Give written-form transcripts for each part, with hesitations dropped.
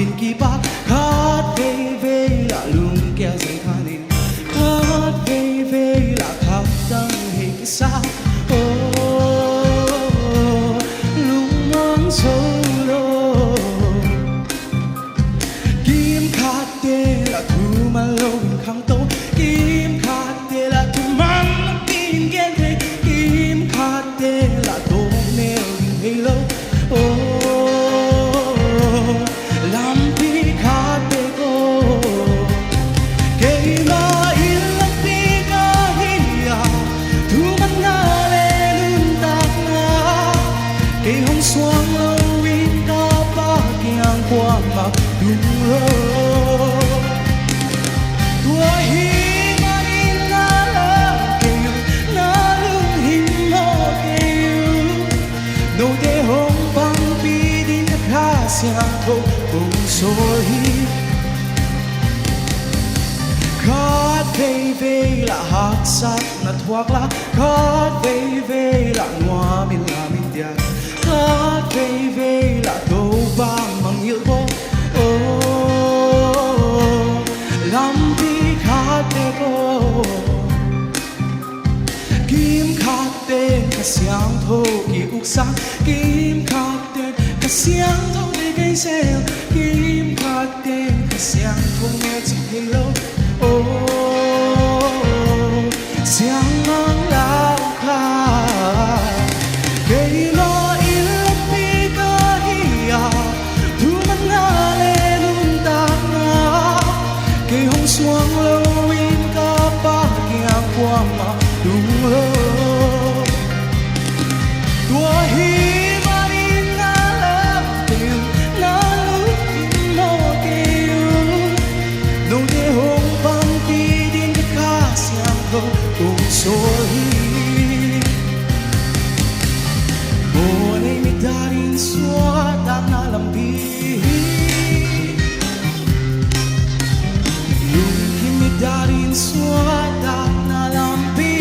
min ki pa khat ve la lung kya sai khani khat ve la khap tang he ki sa oh lung mang solo kim khat te la thu ma lo khang to kim khat te la thu mang tin gen he kim khat te la to ne he lo oh Xuân lâu in ca ba kiang qua mà đúng rồi tua hi mà in na la kêu na lung hin mo kêu đâu để hong bang pi din na kha siang thô cùng soi khát về là hát sát na thuốc lá khát về là ngoa min la min tiang khát về là đâu vang bằng yêu cô làm đi khát để cô kim khát tên cả sáng thô kỳ uk sáng kim khát tên cả sáng thô để gây xem kim khát tên cả sáng thô nghe chỉ hello sáng nắng lao khát cây lo Xuân lâu in ca ba kiang qua mà đúng rồi tua hi mà in na la kêu na lúc mo kêu đâu để hong bang ti din ka kha siang thô cùng soi bo nei mi darin sua ta na lam pi darin suada na lampi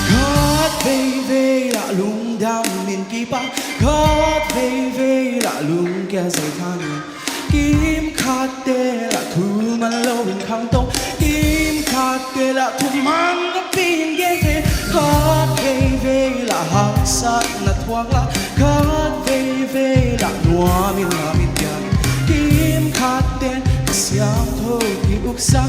khát về là lung đam min ki pa khát về là lung kya sai khan kim khát te là thu man lâu bên khang tông kim khát te là thu mang ngấp pin ghé thế khát về là hát sát là thuốc lá khát về là noa min la min tiang kim khát te sáng thôi kỳ uk sáng